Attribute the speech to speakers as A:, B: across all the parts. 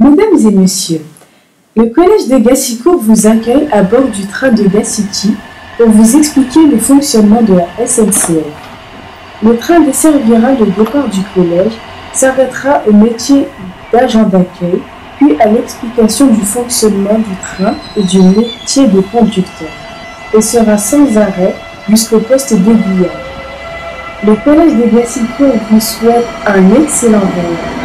A: Mesdames et messieurs, le collège de Gassicourt vous accueille à bord du train de Gacity pour vous expliquer le fonctionnement de la SNCF. Le train desservira le départ du collège, s'arrêtera au métier d'agent d'accueil, puis à l'explication du fonctionnement du train et du métier de conducteur, et sera sans arrêt jusqu'au poste d'aiguillage. Le collège de Gassicourt vous souhaite un excellent voyage.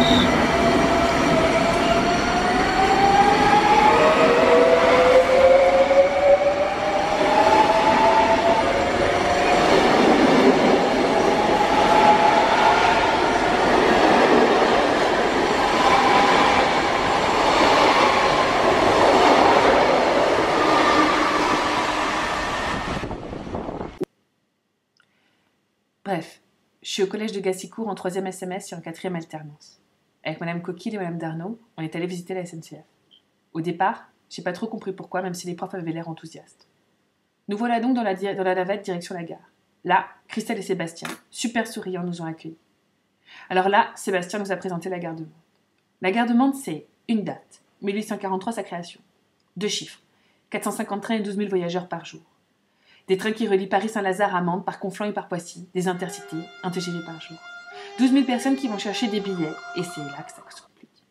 B: Bref, je suis au collège de Gassicourt en 3e SMS et en 4e alternance. Avec Madame Coquille et Madame Darnaud, on est allé visiter la SNCF. Au départ, j'ai pas trop compris pourquoi, même si les profs avaient l'air enthousiastes. Nous voilà donc dans la navette direction la gare. Là, Christelle et Sébastien, super souriants, nous ont accueillis. Alors là, Sébastien nous a présenté la gare de Mende. La gare de Mende, c'est une date, 1843 sa création. 2 chiffres, 450 trains et 12 000 voyageurs par jour. Des trains qui relient Paris-Saint-Lazare à Mende par Conflans et par Poissy, des intercités, un TGV par jour. 12 000 personnes qui vont chercher des billets, et c'est là que ça se complique.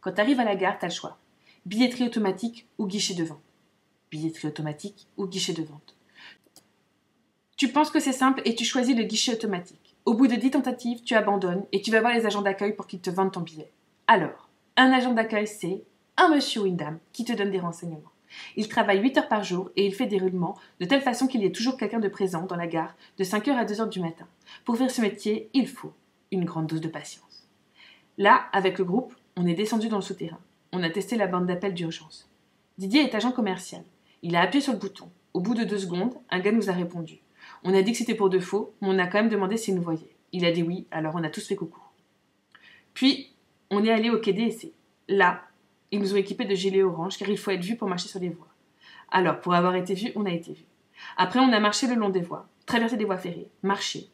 B: Quand tu arrives à la gare, tu as le choix. Billetterie automatique ou guichet de vente. Billetterie automatique ou guichet de vente. Tu penses que c'est simple et tu choisis le guichet automatique. Au bout de 10 tentatives, tu abandonnes et tu vas voir les agents d'accueil pour qu'ils te vendent ton billet. Alors, un agent d'accueil, c'est un monsieur ou une dame qui te donne des renseignements. Il travaille 8 heures par jour et il fait des roulements de telle façon qu'il y ait toujours quelqu'un de présent dans la gare de 5 heures à 2 heures du matin. Pour faire ce métier, il faut une grande dose de patience. Là, avec le groupe, on est descendu dans le souterrain. On a testé la bande d'appel d'urgence. Didier est agent commercial. Il a appuyé sur le bouton. Au bout de 2 secondes, un gars nous a répondu. On a dit que c'était pour de faux, mais on a quand même demandé s'il nous voyait. Il a dit oui, alors on a tous fait coucou. Puis, on est allé au quai DSC. Là, ils nous ont équipés de gilets orange car il faut être vu pour marcher sur les voies. Alors, pour avoir été vu, on a été vu. Après, on a marché le long des voies, traversé des voies ferrées, marché,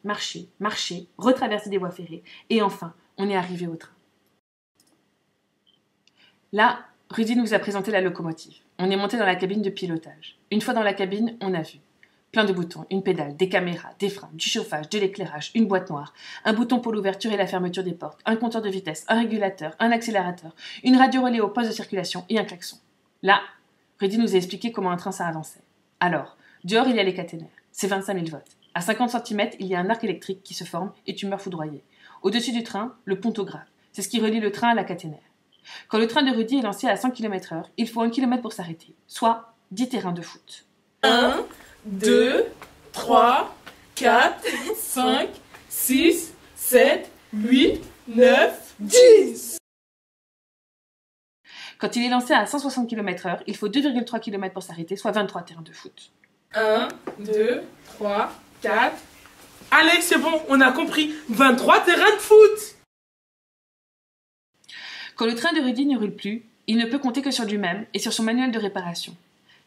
B: retraversé des voies ferrées, et enfin, on est arrivé au train. Là, Rudy nous a présenté la locomotive. On est monté dans la cabine de pilotage. Une fois dans la cabine, on a vu plein de boutons, une pédale, des caméras, des freins, du chauffage, de l'éclairage, une boîte noire, un bouton pour l'ouverture et la fermeture des portes, un compteur de vitesse, un régulateur, un accélérateur, une radio relais au poste de circulation et un klaxon. Là, Rudy nous a expliqué comment un train ça avançait. Alors, dehors il y a les caténaires, c'est 25 000 volts. À 50 cm, il y a un arc électrique qui se forme et tu meurs foudroyé. Au-dessus du train, le pontographe, c'est ce qui relie le train à la caténaire. Quand le train de Rudy est lancé à 100 km/h, il faut 1 km pour s'arrêter, soit 10 terrains de foot.
C: 1, 2, 3, 4, 5, 6, 7, 8, 9, 10.
B: Quand il est lancé à 160 km/h, il faut 2,3 km pour s'arrêter, soit 23 terrains de foot.
C: 1, 2, 3, 4. Allez, c'est bon, on a compris. 23 terrains de foot.
B: Quand le train de Rudy ne roule plus, il ne peut compter que sur lui-même et sur son manuel de réparation.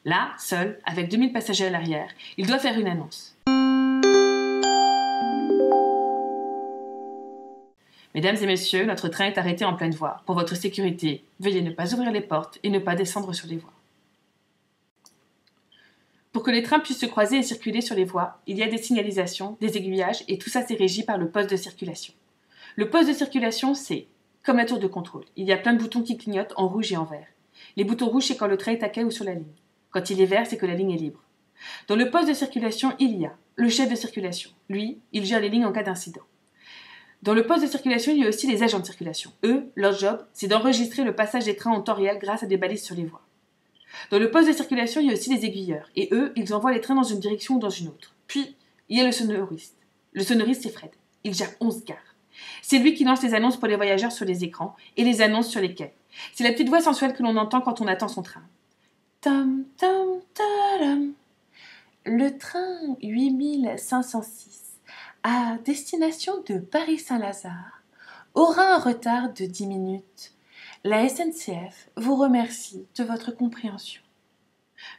B: Là, seul, avec 2000 passagers à l'arrière, il doit faire une annonce. Mesdames et messieurs, notre train est arrêté en pleine voie. Pour votre sécurité, veuillez ne pas ouvrir les portes et ne pas descendre sur les voies. Pour que les trains puissent se croiser et circuler sur les voies, il y a des signalisations, des aiguillages et tout ça c'est régi par le poste de circulation. Le poste de circulation, c'est comme la tour de contrôle. Il y a plein de boutons qui clignotent en rouge et en vert. Les boutons rouges, c'est quand le train est à quai ou sur la ligne. Quand il est vert, c'est que la ligne est libre. Dans le poste de circulation, il y a le chef de circulation. Lui, il gère les lignes en cas d'incident. Dans le poste de circulation, il y a aussi les agents de circulation. Eux, leur job, c'est d'enregistrer le passage des trains en temps réel grâce à des balises sur les voies. Dans le poste de circulation, il y a aussi les aiguilleurs. Et eux, ils envoient les trains dans une direction ou dans une autre. Puis, il y a le sonoriste. Le sonoriste, c'est Fred. Il gère 11 gares. C'est lui qui lance les annonces pour les voyageurs sur les écrans et les annonces sur les quais. C'est la petite voix sensuelle que l'on entend quand on attend son train. Tam, tam, taram. Le train 8506 à destination de Paris-Saint-Lazare aura un retard de 10 minutes. La SNCF vous remercie de votre compréhension.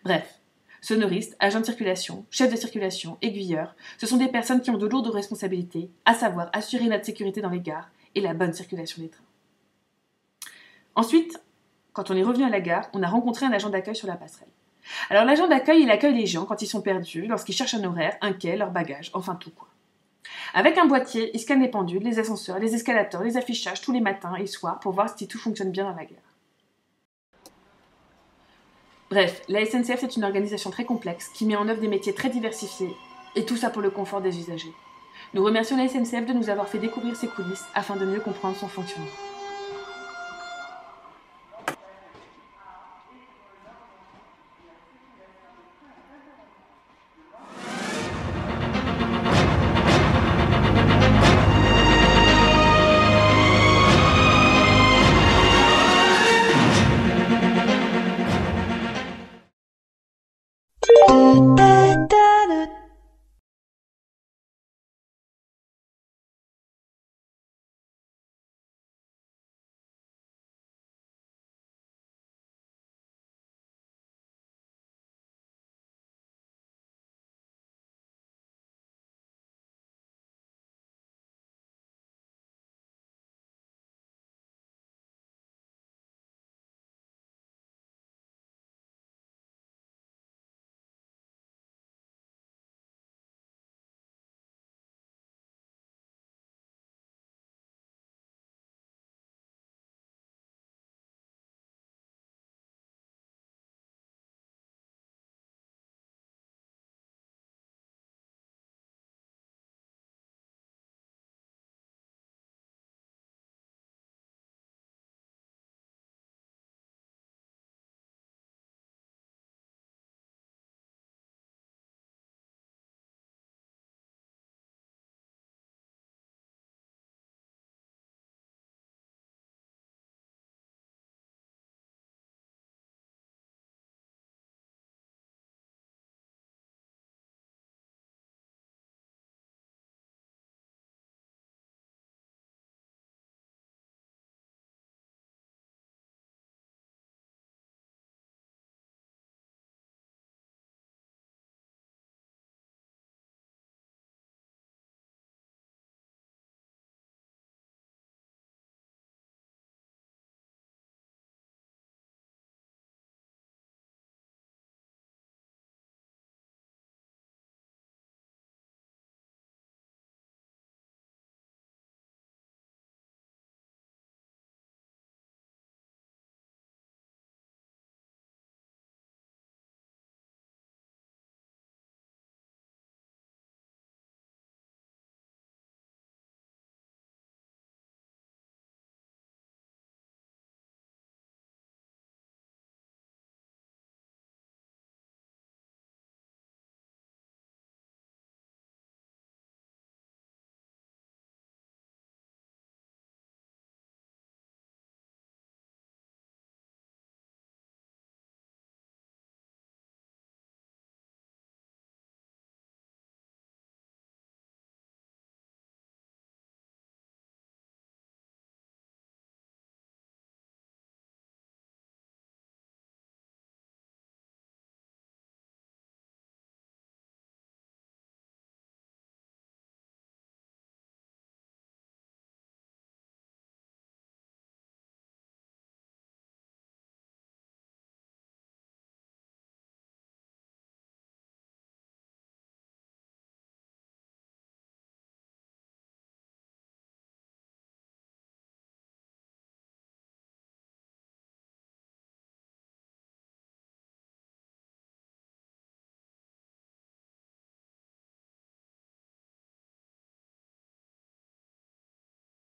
B: Bref, sonoristes, agents de circulation, chefs de circulation, aiguilleurs, ce sont des personnes qui ont de lourdes responsabilités, à savoir assurer notre sécurité dans les gares et la bonne circulation des trains. Ensuite, quand on est revenu à la gare, on a rencontré un agent d'accueil sur la passerelle. Alors l'agent d'accueil, il accueille les gens quand ils sont perdus, lorsqu'ils cherchent un horaire, un quai, leur bagage, enfin tout quoi. Avec un boîtier, il scanne les pendules, les ascenseurs, les escalators, les affichages tous les matins et soirs pour voir si tout fonctionne bien dans la gare. Bref, la SNCF est une organisation très complexe qui met en œuvre des métiers très diversifiés et tout ça pour le confort des usagers. Nous remercions la SNCF de nous avoir fait découvrir ses coulisses afin de mieux comprendre son fonctionnement.